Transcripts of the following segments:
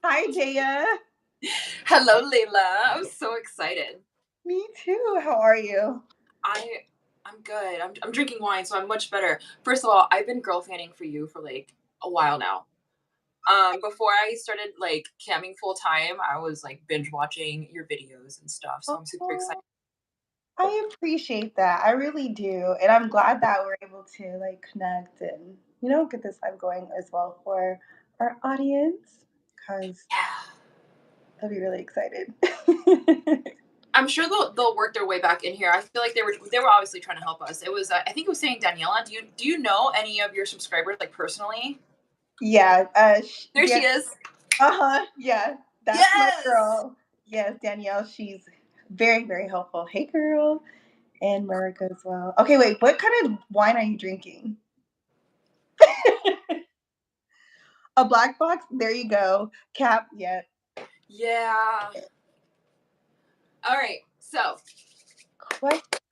Hi, Daya. Hello, Layla. I'm so excited. Me too. How are you? I I'm good. I'm drinking wine, so I'm much better. First of all, I've been girl fanning for you for like a while now. Before I started like camming full time, I was like binge watching your videos and stuff. So I'm super excited. Oh, I appreciate that. I really do. And I'm glad that we're able to like connect and, get this live going as well for our audience because Yeah. they'll be really excited. I'm sure they'll work their way back in here. I feel like they were obviously trying to help us. It was I think it was saying Daniela. Do you know any of your subscribers like personally? Yeah. There she is. Yeah. That's my Yes. girl. Yes, Danielle. She's very, very helpful. Hey, girl. And Marika as well. Okay, wait. What kind of wine are you drinking? A black box? There you go. Cap, yeah. Yeah. All right. So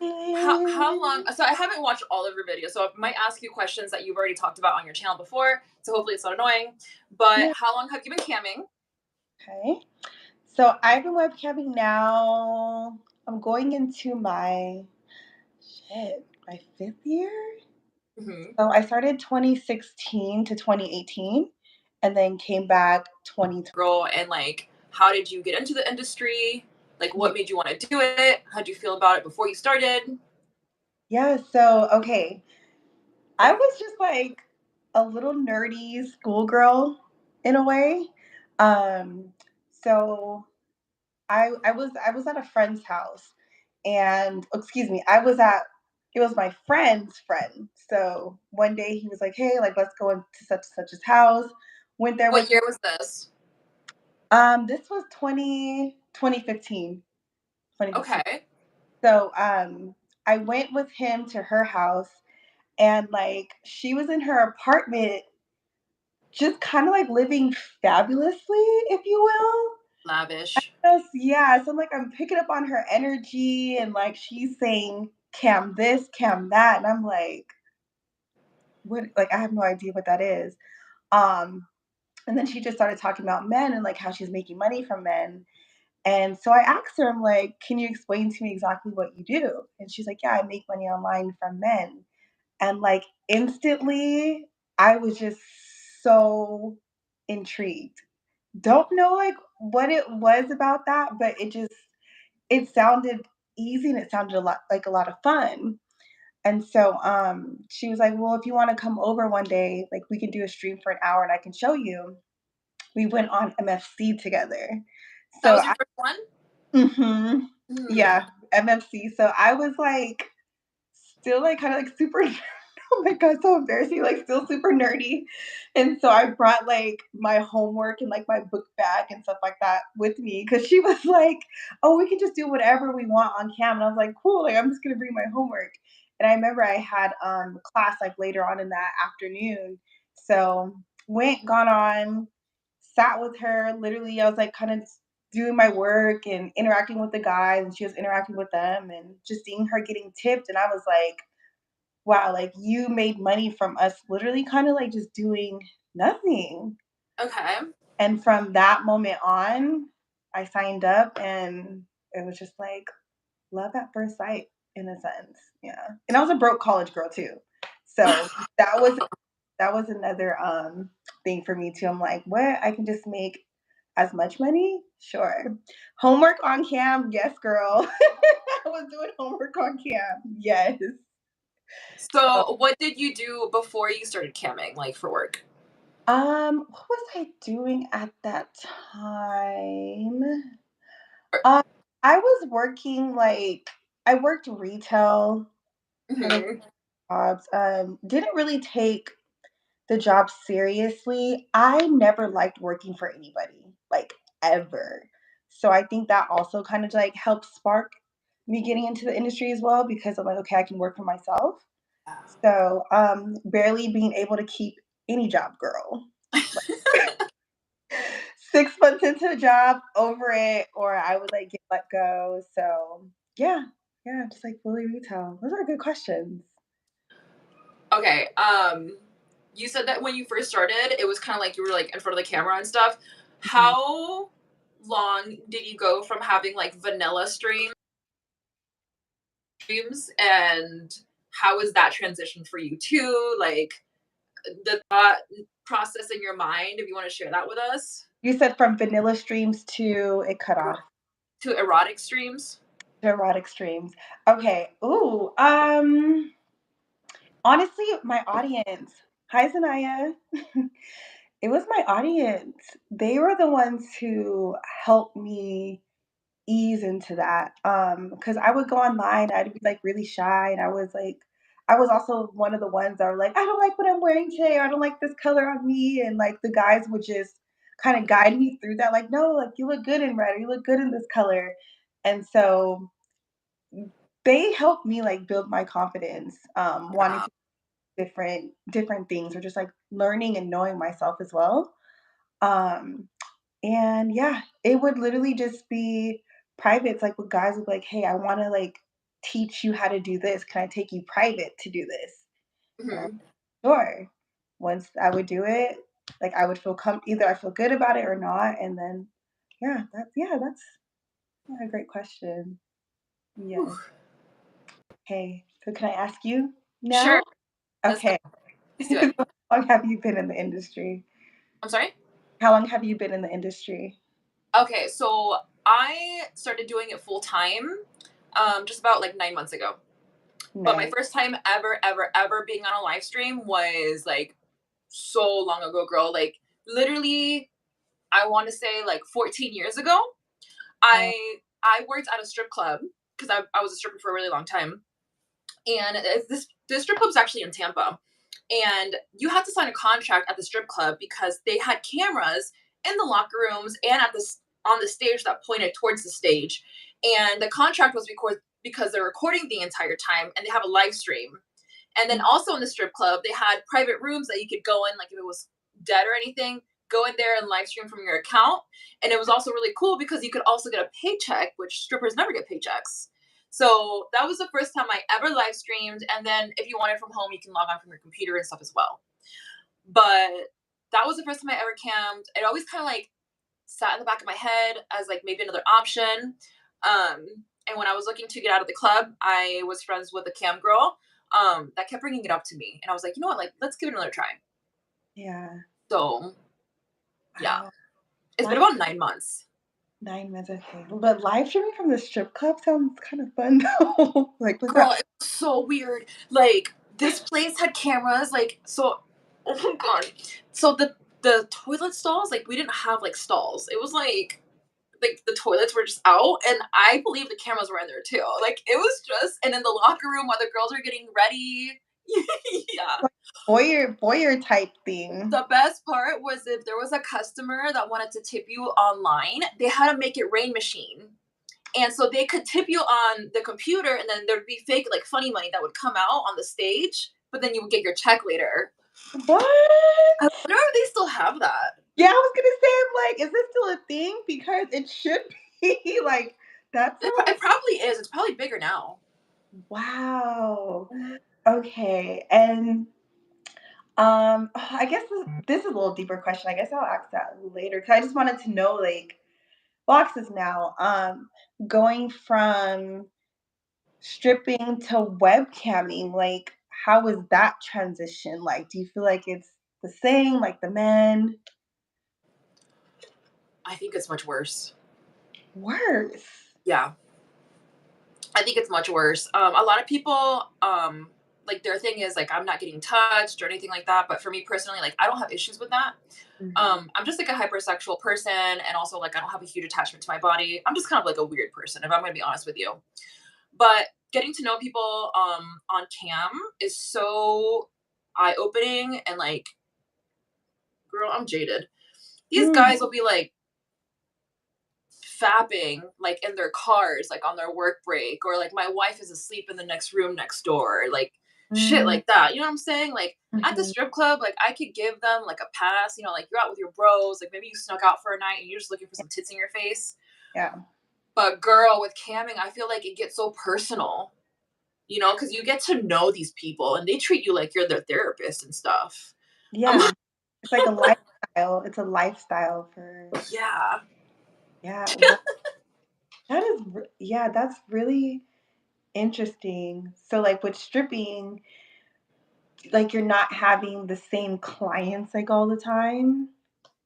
how long, Question. so I haven't watched all of your videos, so I might ask you questions that you've already talked about on your channel before, so hopefully it's not annoying. But Yeah. how long have you been camming? Okay. So I've been webcamming now. I'm going into my fifth year. Hmm. So I started 2016 to 2018 and then came back 2020. Girl, and like how did you get into the industry? Like Yeah. what made you want to do it? How did you feel about it before you started? Yeah. So, okay. I was just like a little nerdy schoolgirl in a way. Um, so I was at a friend's house and excuse me, it was my friend's friend. So one day he was like, "Hey, like let's go into such and such's house." Went there with What year was this? this was 2015. 2015. Okay. So I went with him to her house and like she was in her apartment just kind of like living fabulously, if you will. Lavish. Yes, yeah. So like I'm picking up on her energy and like she's saying cam this, cam that. And I'm like, what like I have no idea what that is. Um, and then she just started talking about men and like how she's making money from men. And so I asked her, I'm like, can you explain to me exactly what you do? And she's like, yeah, I make money online from men. And like instantly I was just so intrigued. Don't know like what it was about that, but it sounded easy and it sounded a lot like a lot of fun. And so she was like, "Well, if you want to come over one day, like we can do a stream for an hour and I can show you." We went on MFC together. That So was your I first one? mhm, Hmm. yeah, MFC. So I was like still like kind of like super oh my god, so embarrassing, like still super nerdy. And so I brought like my homework and like my book bag and stuff like that with me because she was like, "Oh, we can just do whatever we want on cam." And I was like, "Cool, like I'm just gonna bring my homework." And I remember I had class like later on in that afternoon. So gone on, sat with her. Literally, I was like kind of doing my work and interacting with the guys, and she was interacting with them, and just seeing her getting tipped. And I was like, wow, like you made money from us literally kind of like just doing nothing. Okay. And from that moment on, I signed up and it was just like love at first sight in a sense. Yeah. And I was a broke college girl too. So that was that was another thing for me too. I'm like, what? I can just make as much money? Sure. Homework on cam? Yes, girl. I was doing homework on cam. Yes. So what did you do before you started camming, like for work? What was I doing at that time? Or- Um, I was working like I worked retail kind of Mhm. jobs. Didn't really take the job seriously. I never liked working for anybody, like ever. So I think that also kind of like helped spark me getting into the industry as well because I'm like, okay, I can work for myself. So barely being able to keep any job, girl. 6 months into a job, over it, or I would like get let go. So yeah, yeah, just like fully retail. Those are good questions. Okay. You said that when you first started, it was kind of like you were like in front of the camera and stuff. Mhm. How long did you go from having like vanilla streams, and how was that transition for you too? Like the thought process in your mind, if you want to share that with us. You said from vanilla streams to it cut off. To erotic streams. To erotic streams. Okay. Ooh, honestly, my audience. Hi, Zanaya. It was my audience. They were the ones who helped me ease into that. Because I would go online, I'd be like really shy, and I was also one of the ones that were like, I don't like what I'm wearing today, or I don't like this color on me. And like the guys would just kind of guide me through that, like, no, like you look good in red, or you look good in this color. And so they helped me like build my confidence, wanting Yeah. to do different things, or just like learning and knowing myself as well. Um, and yeah, it would literally just be privates, like with guys would be like, "Hey, I wanna, like, teach you how to do this. Can I take you private to do this?" And I'm Mhm. sure. Once I would do it, like, I would feel either I feel good about it or not, and then that's a great question. Whew. Yes. Hey, so can I ask you Sure. now? Let's go. Okay. Let's do it. How long have you been in the industry? I'm sorry. How long have you been in the industry? Okay, so I started doing it full time, just about like 9 months ago. But my Nice. first time ever, ever, ever being on a live stream was like so long ago, girl. Like literally, I want to say like 14 years ago. Wow. I worked at a strip club because I was a stripper for a really long time, and this strip club's actually in Tampa, and you had to sign a contract at the strip club because they had cameras in the locker rooms and at this on the stage that pointed towards the stage, and the contract was because they're recording the entire time and they have a live stream. And then also in the strip club, they had private rooms that you could go in, like if it was dead or anything, go in there and live stream from your account. And it was also really cool because you could also get a paycheck, which strippers never get paychecks. So that was the first time I ever live streamed. And then if you want it from home, you can log on from your computer and stuff as well. But that was the first time I ever cammed. It always kind of like sat in the back of my head as like maybe another option. Um, and when I was looking to get out of the club, I was friends with a cam girl that kept bringing it up to me, and I was like, you know what, like let's give it another try. Yeah. So yeah, Wow. it's been Live about 9 months. 9 months, okay. But live streaming from the strip club sounds kind of fun though. Like, what Girl, about it was so weird. Like this place had cameras, like so. Oh my god! So the toilet stalls, like we didn't have like stalls. It was like the toilets were just out, and I believe the cameras were in there too. Like it was just, and in the locker room while the girls are getting ready. Yeah. like voyeur type thing? The best part was if there was a customer that wanted to tip you online, they had to make it rain machine. And so they could tip you on the computer, and then there'd be fake like funny money that would come out on the stage, but then you would get your check later. What? I wonder if they still have that. Yeah, I was gonna say, I'm like, is this still a thing? Because it should be. Like, that sounds It probably is. It's probably bigger now. wow. Okay, and I guess this is a little deeper question. I guess I'll ask that later because I just wanted to know, like, well, I'll ask this now. Going from stripping to webcamming, like, how was that transition like? Do you feel like it's the same, like the men? I think it's much worse. Worse. Yeah. I think it's much worse. A lot of people, like their thing is like I'm not getting touched or anything like that. But for me personally, like I don't have issues with that. Mhm. I'm just like a hypersexual person, and also like I don't have a huge attachment to my body. I'm just kind of like a weird person, if I'm going to be honest with you. But getting to know people on cam is so eye opening, and like, girl, I'm jaded. These Mm, guys will be like fapping like in their cars, like on their work break, or like my wife is asleep in the next room next door, like shit mm, like that. You know what I'm saying? Like at the mhm. strip club, like I could give them like a pass, like you're out with your bros, like maybe you snuck out for a night and you're just looking for some tits in your face. Yeah. But girl, with camming, I feel like it gets so personal, because you get to know these people and they treat you like you're their therapist and stuff. I'm Yeah. It's like a lifestyle It's a lifestyle for Yeah. yeah, yeah, that's really interesting. So, like, with stripping, like, you're not having the same clients, like, all the time?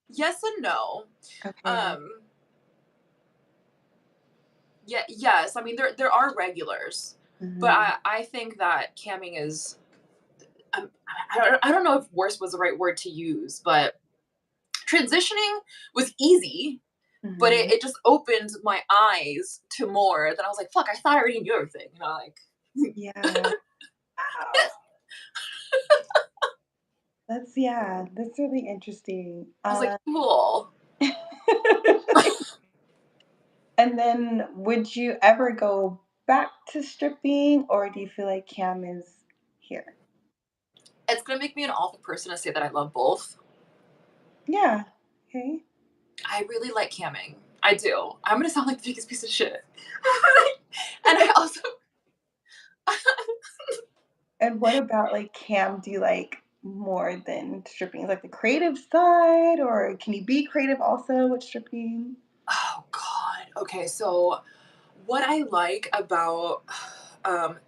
Yes and no. Okay. Um, yeah, yes. I mean, there are regulars, but Mhm. I think that camming is. I don't know if worse was the right word to use, but transitioning was easy, but Mhm. it just opened my eyes to more. Then I was like, fuck, I thought I already knew everything. You know, like Yeah. Wow. That's really interesting. I was like, cool. And then would you ever go back to stripping, or do you feel like cam is here? It's gonna make me an awful person to say that I love both. Yeah. Okay. I really like camming. I do. I'm gonna sound like the biggest piece of shit. And I also And what about like cam do you like more than stripping? Like the creative side, or can you be creative also with stripping? oh god. Okay, so what I like about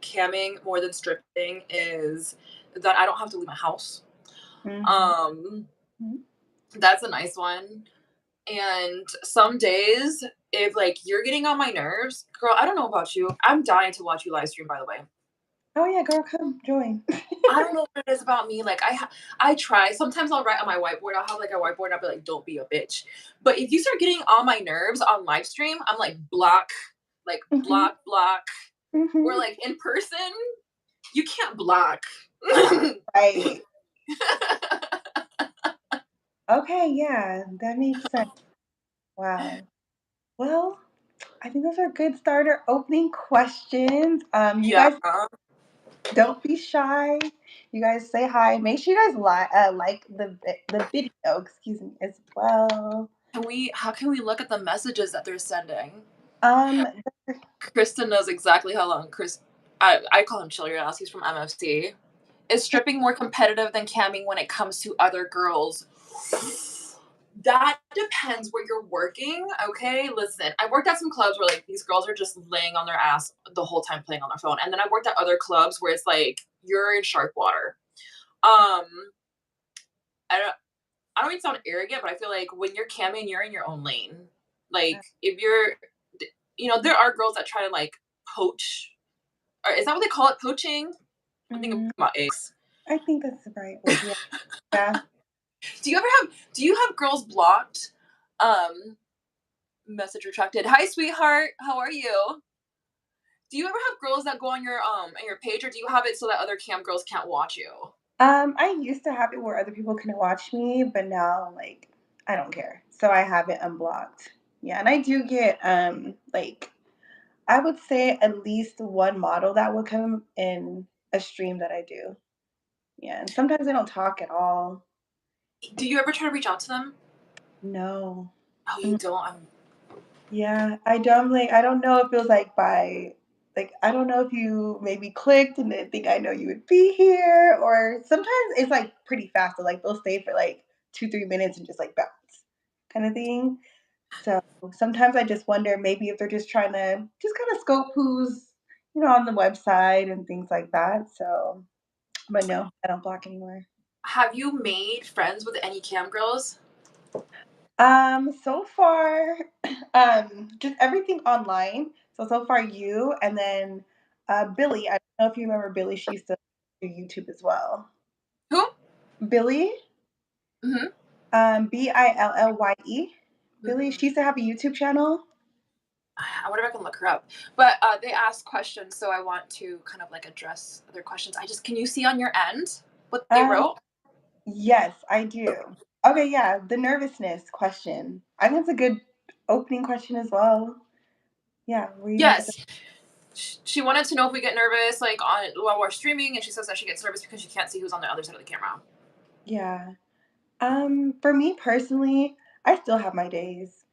camming more than stripping is that I don't have to leave my house. Mhm. Um Mhm. that's a nice one. And some days, if like you're getting on my nerves, girl, I don't know about you. I'm dying to watch you live stream, by the way. Oh yeah, girl, come join. I don't know what it is about me. Like I try. Sometimes I'll write on my whiteboard. I'll have like a whiteboard. And I'll be like, "Don't be a bitch." But if you start getting on my nerves on live stream, I'm like Mhm. block. Or Mhm. like in person, you can't block. Right. Okay, yeah, that makes sense. Wow. Well, I think those are good starter opening questions. You Yeah. guys don't be shy. You guys say hi. Make sure you guys like the video, excuse me, as well. How can we look at the messages that they're sending? Um, Kristen knows exactly how long I call him Chilios, he's from MFC. Is stripping more competitive than camming when it comes to other girls? That depends where you're working, okay? Listen, I worked at some clubs where like these girls are just laying on their ass the whole time playing on their phone. And then I worked at other clubs where it's like you're in shark water. Um, I don't I don't mean to sound arrogant, but I feel like when you're camming, you're in your own lane. Like if you're there are girls that try to like poach. Or is that what they call it? Poaching? I'm thinking mhm, about eggs. I think that's the right word. Yeah, yeah. Do you have girls blocked? Um, message retracted. Hi, sweetheart. How are you? Do you ever have girls that go on your page, or do you have it so that other cam girls can't watch you? I used to have it where other people couldn't watch me, but now like I don't care. So I have it unblocked. Yeah, and I do get like I would say at least one model that will come in a stream that I do. Yeah, and sometimes I don't talk at all. Do you ever try to reach out to them? No. Oh, you Mm, don't. yeah, I don't like I don't know if it was like by like I don't know if you maybe clicked and didn't think I know you would be here, or sometimes it's like pretty fast. So like they'll stay for like 2, 3 minutes and just like bounce kind of thing. So sometimes I just wonder maybe if they're just trying to just kind of scope who's on the website and things like that. So, but no, I don't block anymore. Have you made friends with any cam girls? So far, just everything online. So far you, and then Billy. I don't know if you remember Billy. She used to do YouTube as well. Who? Billy, Hmm. Billye. Billy. Hmm. She used to have a YouTube channel. I wonder if I can look her up. But they asked questions, so I want to kind of like address their questions. Can you see on your end what they Um, wrote? yes, I do. Okay, yeah, the nervousness question. I think it's a good opening question as well. Yeah, were you gonna say? Yes. She wanted to know if we get nervous like on while we're streaming, and she says that she gets nervous because she can't see who's on the other side of the camera. Yeah. For me personally, I still have my days.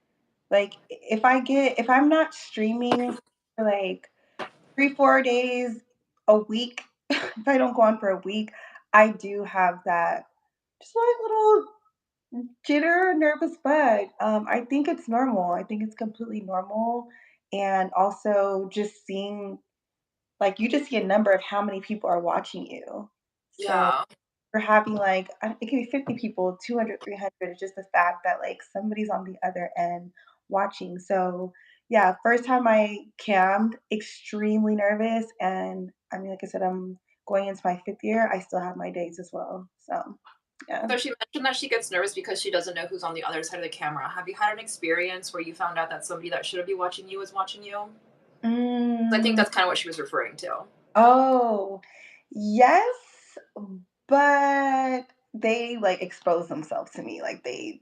Like if I'm not streaming for like 3, 4 days a week, if I don't go on for a week, I do have that just like little Jitter, nervous bug. I think it's normal. I think it's completely normal. And also just seeing, like, you just see a number of how many people are watching you. So Yeah. for having like, it could be 50 people, 200, 300. It's just the fact that like somebody's on the other end watching. So yeah, first time I cammed, extremely nervous. And I mean, like I said, I'm going into my fifth year. I still have my days as well. So yeah. So she mentioned that she gets nervous because she doesn't know who's on the other side of the camera. Have you had an experience where you found out that somebody that shouldn't be watching you is watching you? I think Mm, that's kind of what she was referring to. oh, yes, but they like exposed themselves to me. Like they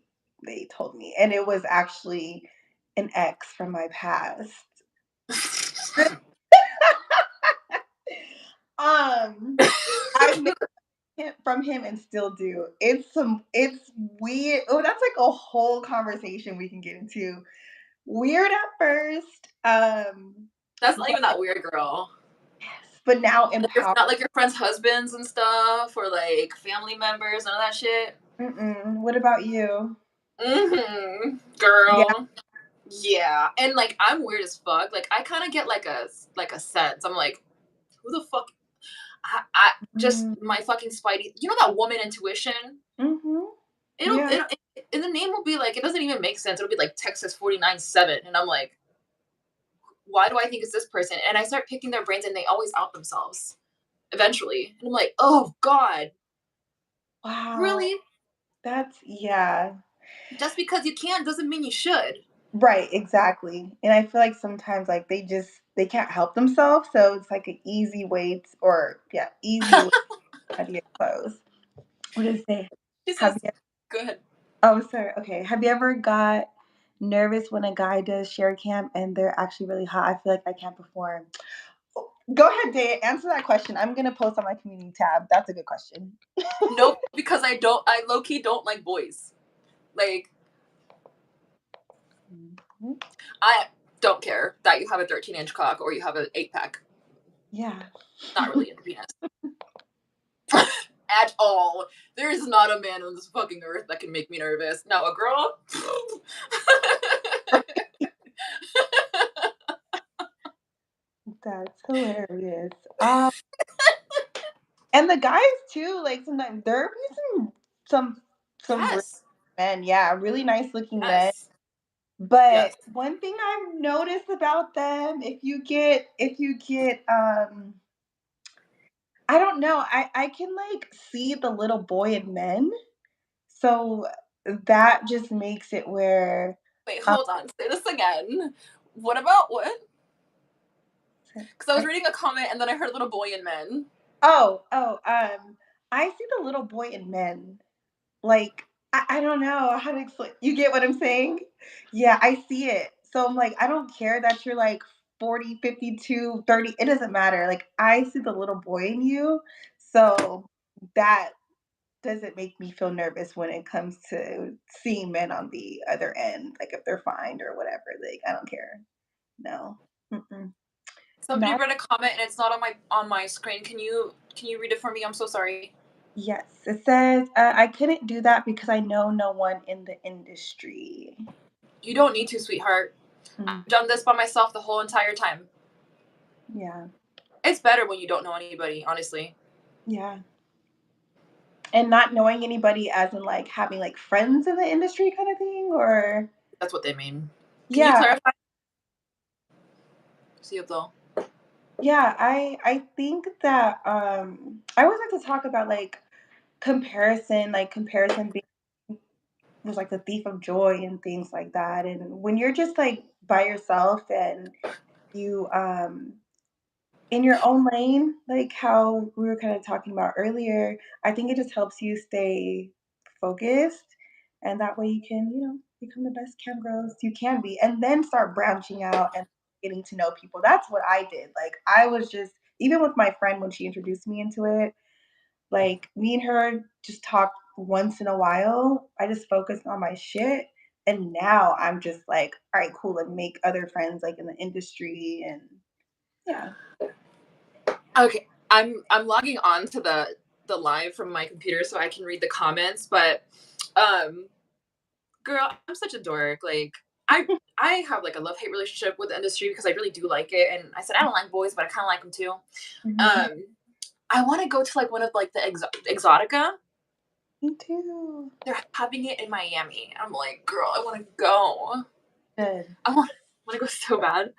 told me, and it was actually an ex from my past. Um, I made it from him and still do. It's weird. Oh, that's like a whole conversation we can get into. Weird at first, That's not but even that weird, girl. yes, but now Like you're empowered. not like your friends' husbands and stuff, or like family members, none of that shit. Mm-mm. What about you? Yeah. Girl. Yeah, and like I'm weird as fuck. Like I kind of get like a sense. I'm like, who the fuck? I just Mm, my fucking spidey. You know that woman intuition. mhm. It'll, Yeah. it'll and the name will be like it doesn't even make sense. It'll be like Texas 49-7, and I'm like, why do I think it's this person? And I start picking their brains, and they always out themselves eventually. And I'm like, oh god, Wow. really? That's yeah. Just because you can doesn't mean you should. Right, exactly. And I feel like sometimes like they can't help themselves, so it's like an easy way to, or yeah, easy way to be exposed. What is it? She Have says, you go ahead. Oh, sorry. Okay. Have you ever got nervous when a guy does share camp and they're actually really hot? I feel like I can't perform. Oh, go ahead, Daya. Answer that question. I'm gonna post on my community tab. That's a good question. Nope, because I low key don't like boys. Like Mhm. I don't care that you have a 13-inch cock or you have an 8 pack. Yeah. Not really into penis at all. There is not a man on this fucking earth that can make me nervous. Now a girl. That's hilarious. And the guys too, like sometimes there be some some really Yes. men, yeah, really nice looking men. Yes. But Yes. one thing I've noticed about them, if you get I don't know, I can like see the little boy in men. So that just makes it where Wait, um hold on. Say this again. What about what? Because I was I, reading a comment and then I heard little boy and men. I see the little boy in men. Like, I don't know how to explain, you get what I'm saying? Yeah, I see it. So I'm like, I don't care that you're like 40, 52, 30. It doesn't matter. Like, I see the little boy in you. So that doesn't make me feel nervous when it comes to seeing men on the other end, like if they're fined or whatever. Like, I don't care. No. Mm-mm. Somebody Not read a comment and it's not on my screen. Can you read it for me? I'm so sorry. yes. It says, I couldn't do that because I know no one in the industry. You don't need to, sweetheart. Mm, I've done this by myself the whole entire time. yeah. It's better when you don't know anybody, honestly. Yeah. And not knowing anybody as in, like, having, like, friends in the industry kinda thing, or That's what they mean. Can you yeah, clarify? See if they'll. yeah, I think that, I always like to talk about, like, comparison being was, like, the thief of joy and things like that, and when you're just, like, by yourself and you, in your own lane, like how we were kind of talking about earlier, I think it just helps you stay focused, and that way you can, become the best cam girls you can be, and then start branching out and getting to know people. That's what I did. Like I was just even with my friend when she introduced me into it, like me and her just talked once in a while. I just focused on my shit. And now I'm just like, all right, cool, and make other friends like in the industry and yeah. Okay, I'm logging on to the live from my computer so I can read the comments, but girl, I'm such a dork. Like, I I have like a love hate relationship with the industry because I really do like it. And I said I don't like boys, but I kind of like them too. Mhm. Um, I want to go to like one of like the Exotica. Me too. They're having it in Miami. I'm like, girl, I want to go. Good. Want to go so bad.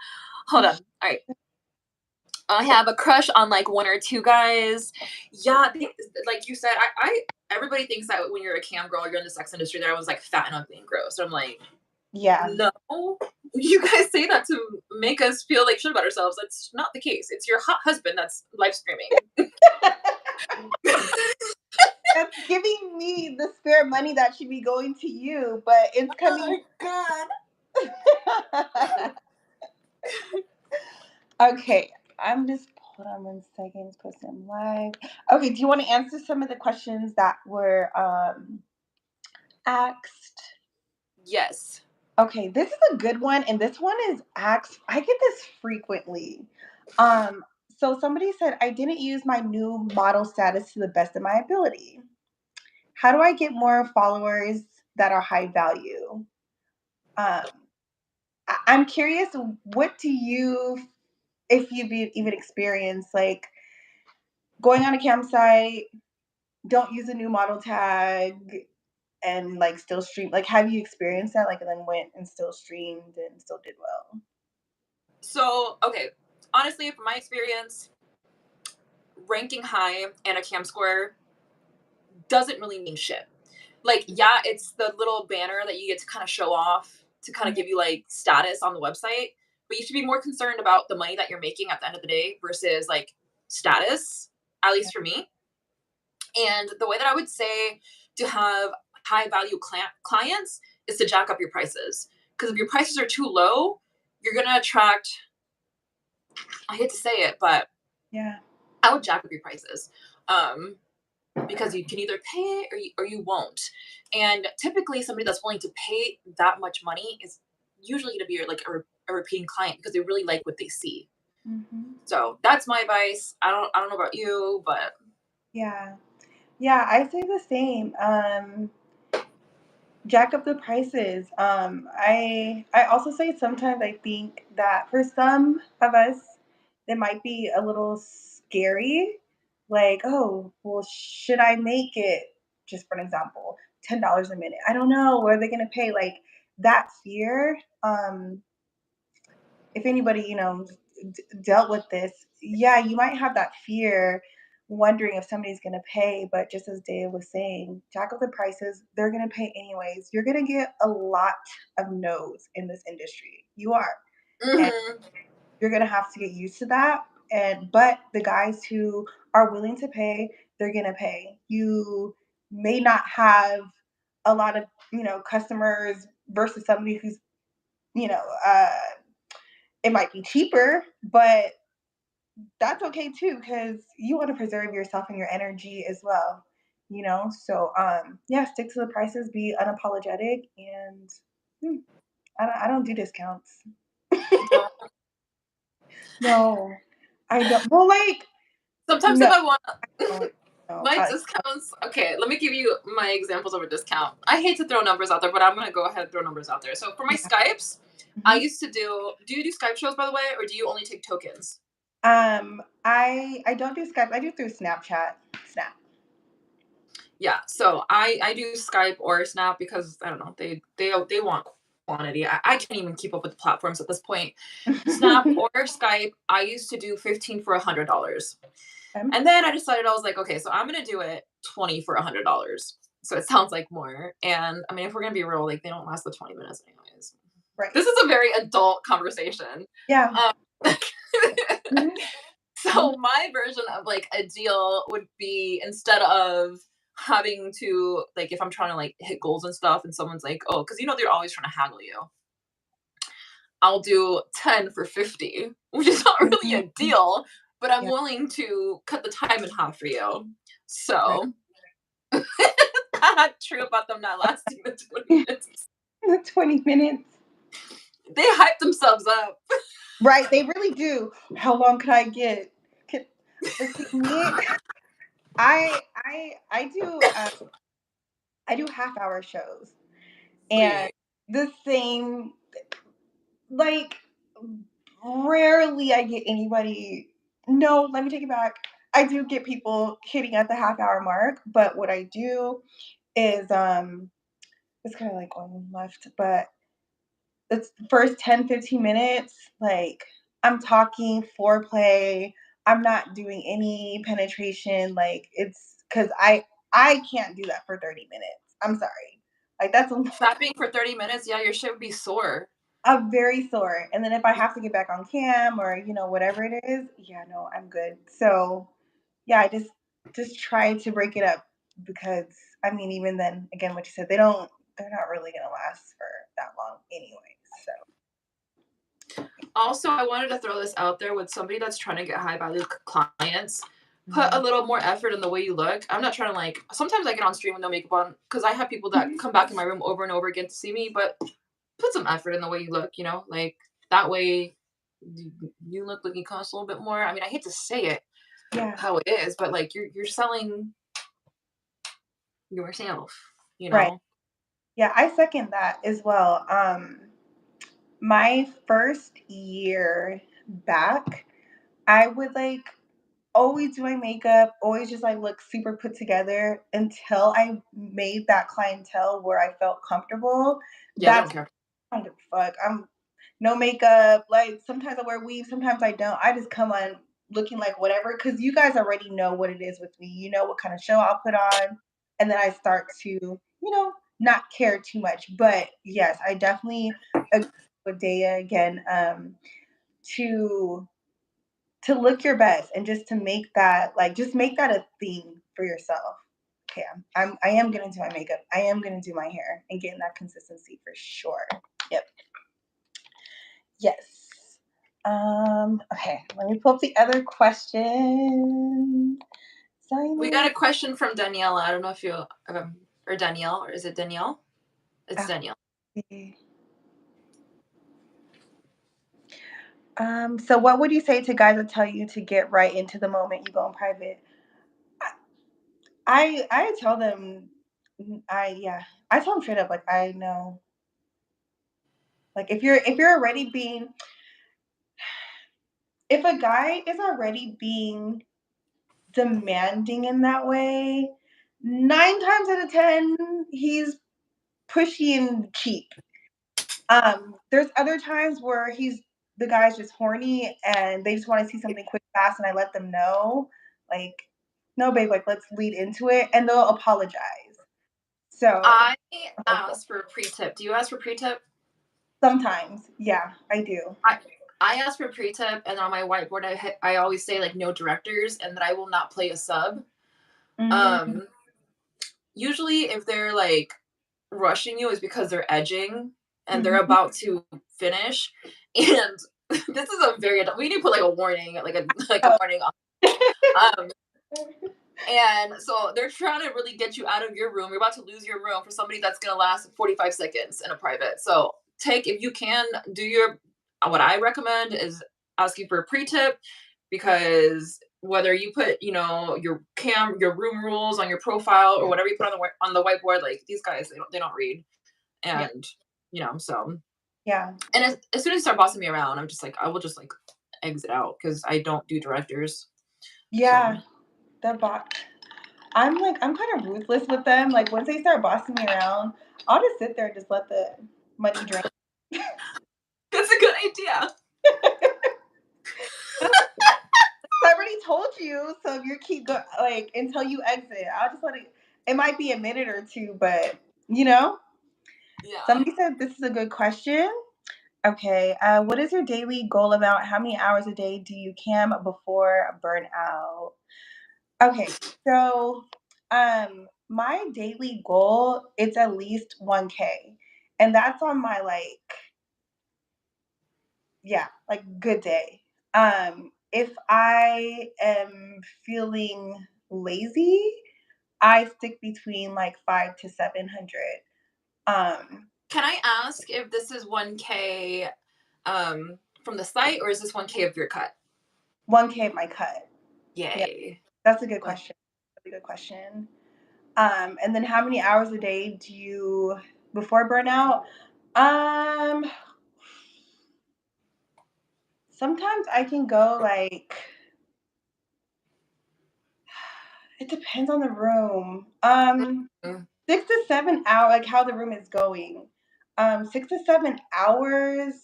Hold You on. All right. I have a crush on like one or two guys. Yeah, like you said, I everybody thinks that when you're a cam girl, you're in the sex industry. That I was like fat and ugly and gross. So I'm like, Yeah. no, you guys say that to make us feel like shit about ourselves. That's not the case. It's your hot husband that's live streaming. That's giving me the spare money that should be going to you, but it's Oh coming. my god. Okay, I'm just hold on 1 second. Let's post them live. Okay, do you want to answer some of the questions that were asked? Yes. Okay, this is a good one, and this one is asked. I get this frequently. So somebody said, I didn't use my new model status to the best of my ability. How do I get more followers that are high value? Um, I'm curious, what do you, if you've even experienced, like going on a campsite, don't use a new model tag, and like still stream? Like, have you experienced that? Like, and then went and still streamed and still did well? So okay, honestly, from my experience, ranking high and a cam score doesn't really mean shit. Like, yeah, it's the little banner that you get to kind of show off to kind of Yeah. give you like status on the website, but you should be more concerned about the money that you're making at the end of the day versus like status, at least for me. And the way that I would say to have high value clients is to jack up your prices. Because if your prices are too low, you're going to attract, I hate to say it, but Yeah. I would jack up your prices. Um, because you can either pay it or you won't. And typically, somebody that's willing to pay that much money is usually going to be like a repeating client because they really like what they see. Hmm. So that's my advice. I don't know about you, but Yeah. Yeah, I say the same. Jack up the prices. I also say sometimes I think that for some of us, it might be a little scary. Like, oh, well, should I make it? Just for an example, $10 a minute. I don't know. Where are they going to pay? Like that fear. If anybody dealt with this, yeah, you might have that fear, wondering if somebody's going to pay. But just as Dave was saying, jack up the prices, they're going to pay anyways. You're going to get a lot of no's in this industry. You are, and hmm you're going to have to get used to that. And but the guys who are willing to pay, they're going to pay. You may not have a lot of customers versus somebody who's you know uh it might be cheaper, but that's okay too because you want to preserve yourself and your energy as well. So yeah, stick to the prices, be unapologetic, and hmm, I don't do discounts. no. No, I don't. Well, like Sometimes if no, I want don't, no. my discounts, okay, let me give you my examples of a discount. I hate to throw numbers out there, but I'm gonna go ahead and throw numbers out there. So for my Yeah. Skypes, I Mhm. used to do. Do you do Skype shows by the way, or do you only take tokens? I don't do Skype. I do through Snapchat. Snap. Yeah, so I do Skype or Snap because I don't know they want quantity. I can't even keep up with the platforms at this point. Snap or Skype, I used to do 15 for $100, and then I decided I was like, okay, so I'm gonna do it 20 for $100. So it sounds like more. And I mean, if we're gonna be real, like they don't last the 20 minutes anyways. Right. This is a very adult conversation. Yeah. Um, Mhm. Mhm. So my version of like a deal would be instead of having to like if I'm trying to like hit goals and stuff and someone's like, oh, because they're always trying to haggle you. I'll do 10 for 50, which is not really a Mhm. deal, but I'm Yeah. willing to cut the time in half for you. Right. So not true about them not lasting the 20 minutes. 20 minutes. They hype themselves up. Right, they really do. How long could I get? Could, but see me, I I I do I do half hour shows. And Sweet. the same, like, rarely I get anybody. No, let me take it back. I do get people hitting at the half hour mark, but what I do is it's kind of like going left, but it's the first 10, 15 minutes, like I'm talking foreplay. I'm not doing any penetration. Like it's because I can't do that for 30 minutes. I'm sorry. Like that's Fapping for 30 minutes, yeah, your shit would be sore. a very sore. And then if I have to get back on cam or whatever it is, yeah, no, I'm good. So yeah, I just try to break it up because I mean, even then, again, what you said, they're not really gonna last for that long anyway. So Also, I wanted to throw this out there with somebody that's trying to get high value clients. Put a mhm. little more effort in the way you look. I'm not trying to like. Sometimes I get on stream with no makeup on because I have people that come back in my room over and over again to see me. But put some effort in the way you look. Like that way you look like you cost a little bit more. I mean, I hate to say it Yeah, how it is, but like you're selling yourself. You right. know. Yeah, I second that as well. My first year back, I would like always do my makeup, always just like look super put together until I made that clientele where I felt comfortable. Yeah, they don't That's care. I don't give a fuck. I'm no makeup. Like sometimes I wear weave, sometimes I don't. I just come on looking like whatever because you guys already know what it is with me. You know what kind of show I'll put on, and then I start to not care too much. But yes, I definitely agree with Daya again. To look your best and just to make that just make that a theme for yourself. Okay, I am gonna do my makeup. I am gonna do my hair and getting that consistency for sure. Yep. Yes. Okay, let me pull up the other question. We got Signing. a question from Danielle. I don't know if you or Danielle or is it Danielle? It's Danielle. Okay. So what would you say to guys that tell you to get right into the moment you go in private? I tell them I tell them straight up like I know like if you're already being if a guy is already being demanding in that way, 9 times out of 10 he's pushy and cheap. There's other times where the guy's just horny and they just want to see something quick, fast, and I let them know, like, no, babe, like, let's lead into it, and they'll apologize. So I asked for a pre-tip. Do you ask for pre-tip? sometimes, yeah, I do. I I ask for pre-tip, and on my whiteboard, I always say like no directors, and that I will not play a sub. Mm, Um, Usually, if they're like rushing you, is because they're edging and they're mhm. about to finish. And this is a very we need to put like a warning, like a like a Oh. warning. Um, And so they're trying to really get you out of your room. You're about to lose your room for somebody that's going to last 45 seconds in a private. So if you can, do what I recommend is asking for a pre tip because whether you put, your room rules on your profile or whatever you put on the whiteboard, like these guys, they don't read. Yeah, And, so, yeah, and as soon as you start bossing me around, I'm just like, I will just like exit out because I don't do directors. So, yeah, the bot. I'm kind of ruthless with them. Like once they start bossing me around, I'll just sit there and just let the money drain. that's a good idea. I already told you, so if you keep like until you exit, I'll just let it. It might be a minute or two, but you know. Yeah. Somebody said this is a good question. Okay, what is your daily goal about? How many hours a day do you cam before burnout? Okay, so my daily goal it's at least 1K, and that's on my like good day. If I am feeling lazy, I stick between like 5 to 700. Um, Can I ask if this is 1K from the site or is this 1K of your cut? 1K my cut. Yeah, Yay. that's a good Like, question. That's a good question. And then how many hours a day do you? before burnout. Um, Sometimes I can go like it depends on the room. Mm. 6 to 7 hour like how the room is going. 6 to 7 hours,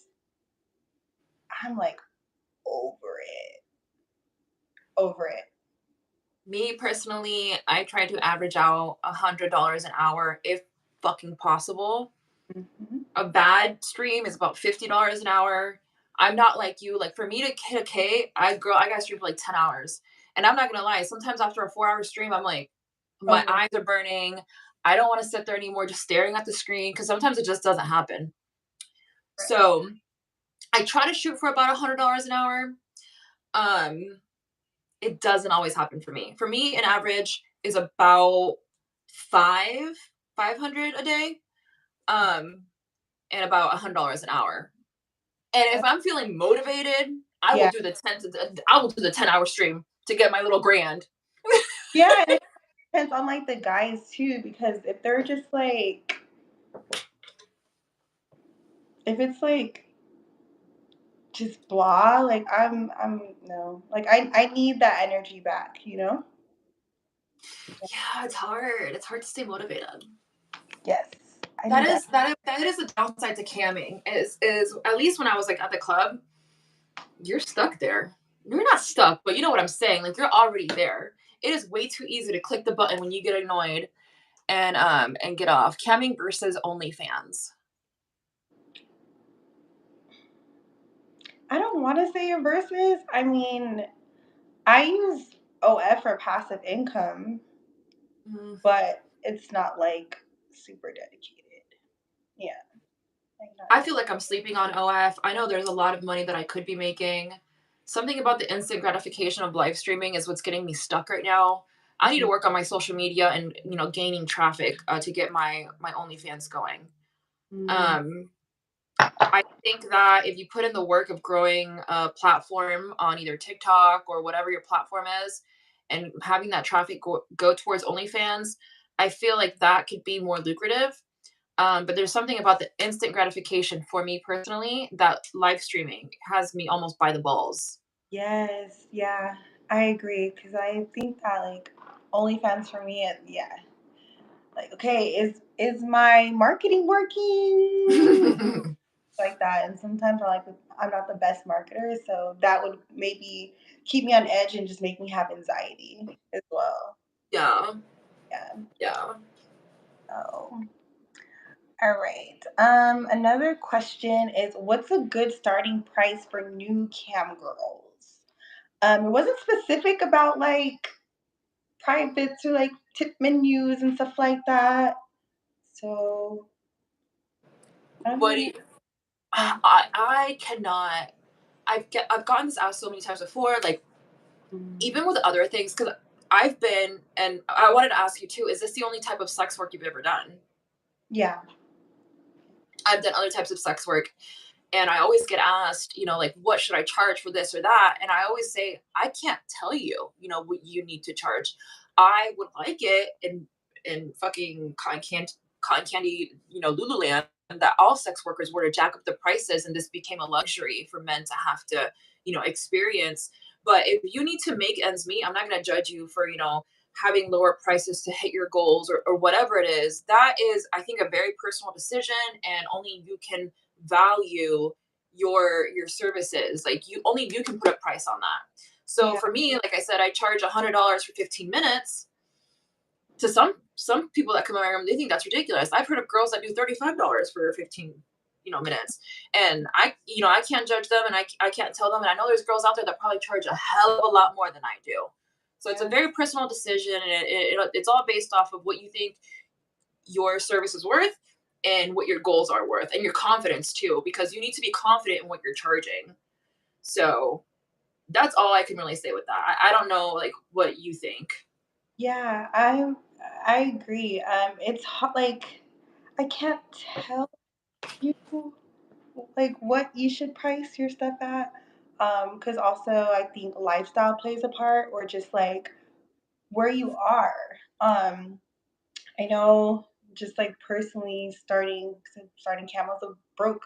I'm like over it, over it. Me personally, I try to average out $100 an hour if fucking possible. Mhm. A bad stream is about $50 an hour. I'm not like you. Like for me to hit a K, I gotta stream for like 10 hours. And I'm not gonna lie, sometimes after a 4 hour stream, I'm like, my Over. eyes are burning. I don't want to sit there anymore just staring at the screen because sometimes it just doesn't happen. Right. So I try to shoot for about $100 an hour. Um, it doesn't always happen for me. For me, an average is about five, 500 a day, um, and about $100 an hour. And if That's I'm feeling motivated, yeah. I will do the 10-hour stream to get my little grand. Yeah, and it depends on, like, the guys too, because if they're just, like if it's, like, just blah, like, I'm no. Like, I need that energy back, you know? Yeah, it's hard. It's hard to stay motivated. Yes. I need that. That is the downside to camming is at least when I was like at the club, you're stuck there. You're not stuck, but you know what I'm saying. Like you're already there. It is way too easy to click the button when you get annoyed and get off. Camming versus OnlyFans. I don't wanna say a versus. I mean, I use OF for passive income, Mm, but it's not, like, super dedicated. Yeah, like, not I yet. feel like I'm sleeping on OF. I know there's a lot of money that I could be making. Something about the instant gratification of live streaming is what's getting me stuck right now. I need to work on my social media and gaining traffic to get my OnlyFans going. Mm, Um, I think that if you put in the work of growing a platform on either TikTok or whatever your platform is, and having that traffic go towards OnlyFans, I feel like that could be more lucrative. But there's something about the instant gratification for me personally that live streaming has me almost by the balls. yes, yeah, I agree because I think that, like, OnlyFans for me, yeah, like, okay, is my marketing working? Like that, and sometimes I'm not the best marketer, so that would maybe keep me on edge and just make me have anxiety as well. Yeah, Yeah. yeah. Oh. All right. Another question is what's a good starting price for new cam girls? It wasn't specific about like privates or like tip menus and stuff like that. So I don't know What if do you you, have. I cannot. I've gotten this asked so many times before. Like Mm, even with other things, because I've been and I wanted to ask you too. Is this the only type of sex work you've ever done? yeah. I've done other types of sex work, and I always get asked, like, what should I charge for this or that? And I always say, I can't tell you, what you need to charge. I would like it in fucking cotton candy, Lululand, that all sex workers were to jack up the prices and this became a luxury for men to have to, experience. But if you need to make ends meet, I'm not gonna judge you for, having lower prices to hit your goals or whatever it is. That is, I think, a very personal decision, and only you can value your services. Like you can put a price on that. So Yeah. for me, like I said, I charge $100 for 15 minutes. To some people that come around, they think that's ridiculous. I've heard of girls that do $35 for 15 minutes, and I can't judge them, and I can't tell them. And I know there's girls out there that probably charge a hell of a lot more than I do. So it's a Yeah. very personal decision, and it's all based off of what you think your service is worth and what your goals are worth and your confidence too, because you need to be confident in what you're charging. So that's all I can really say with that. I don't know like what you think. Yeah, I agree. It's hot like I can't tell you like what you should price your stuff at. Because also I think lifestyle plays a part or just like where you are. I know just like personally starting cam. I was a broke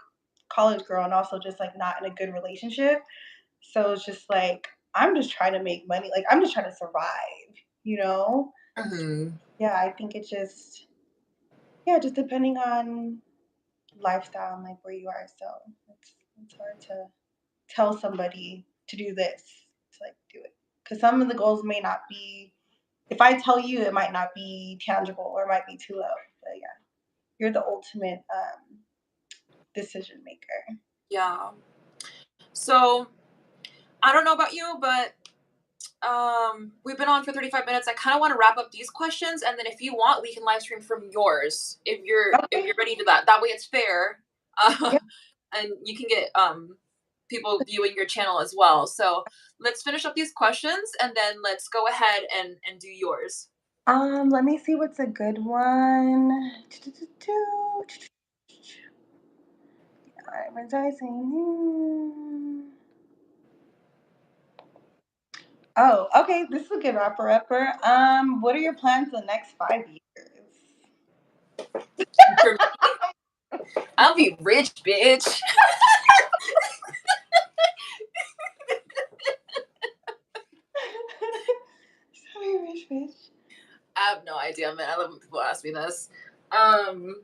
college girl and also just like not in a good relationship. So it's just like I'm just trying to make money. Like I'm just trying to survive, you know? Hmm. Yeah, I think it's just yeah, just depending on lifestyle and like where you are. So it's hard to tell somebody to do this, to like do it. Because some of the goals may not be if I tell you it might not be tangible or it might be too low. But yeah, you're the ultimate decision maker. Yeah. So I don't know about you, but we've been on for 35 minutes. I kind of want to wrap up these questions, and then if you want, we can live stream from yours if Okay. you're ready to that. That way, it's fair, Yeah. and you can get people viewing your channel as well. So let's finish up these questions, and then let's go ahead and do yours. Let me see what's a good one. Advertising. Oh, okay. This is a good rapper. What are your plans the next 5 years? For me, I'll be rich, bitch. Sorry, rich bitch. I have no idea, man. I love when people ask me this. Um,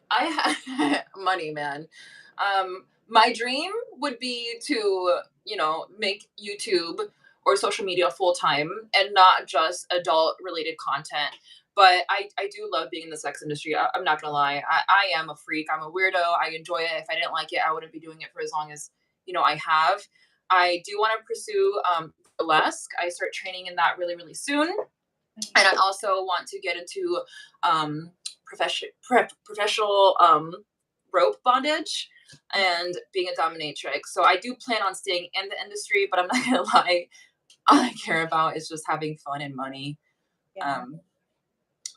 I have money, man. My dream would be to, make YouTube or social media full time and not just adult related content. But I do love being in the sex industry. I'm not gonna lie. I am a freak. I'm a weirdo. I enjoy it. If I didn't like it, I wouldn't be doing it for as long as I have. I do want to pursue burlesque. I start training in that really really soon, and I also want to get into um, professional rope bondage and being a dominatrix. So I do plan on staying in the industry, but I'm not gonna lie, all I care about is just having fun and money. Yeah. Um,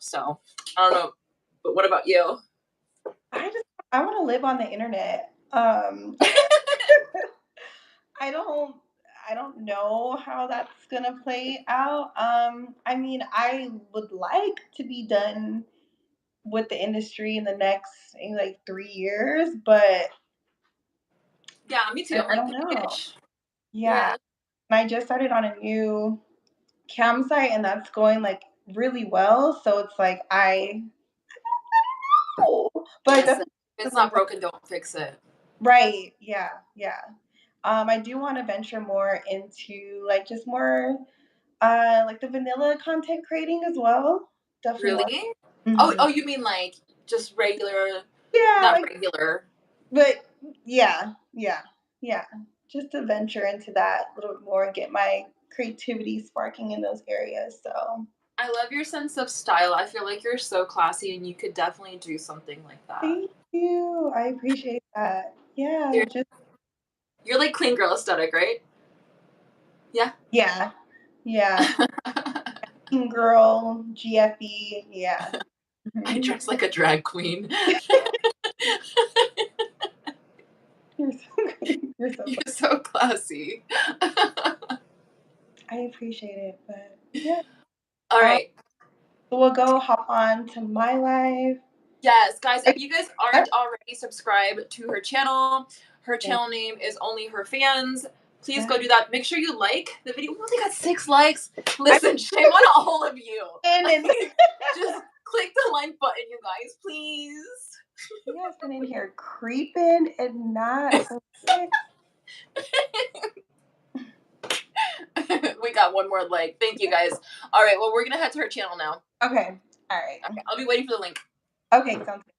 so I don't know, but what about you? I just I want to live on the internet. I don't I don't know how that's gonna play out. I mean, I would like to be done with the industry in the next like 3 years, but Yeah, me too. I'm I like don't know. three-ish. Yeah, Yeah, and I just started on a new campsite, and that's going like really well. So it's like oh, but I listen, definitely if it's not broken, don't fix it. right, yeah, yeah. I do want to venture more into like just more like the vanilla content creating as well. Definitely want. Really? Oh, Mhm. oh, you mean like just regular, Yeah, not like, regular? but yeah, yeah, yeah. Just to venture into that a little bit more and get my creativity sparking in those areas. So I love your sense of style. I feel like you're so classy and you could definitely do something like that. thank you. I appreciate that. Yeah, You're just you're like clean girl aesthetic, right? Yeah. yeah, yeah. Teen girl, GFE. Yeah. I Mhm. dress like a drag queen. You're so great. You're so You're fun. so classy. I appreciate it, but yeah. All Um, right. so we'll go hop on to my life. Yes, guys, Are if you guys you aren't already subscribed to her Thank channel name is Only Her Fans. Please you. go do that. Make sure you like the video. We only got 6 likes. I've Listen, shame on all of you. been in Like, just click the like button, you guys, please. you guys been in here creeping and not so sick. We got one more like. Thank you guys. All right, well, we're gonna head to her channel now. Okay. All right. Okay, I'll be waiting for the link. Okay, sounds good.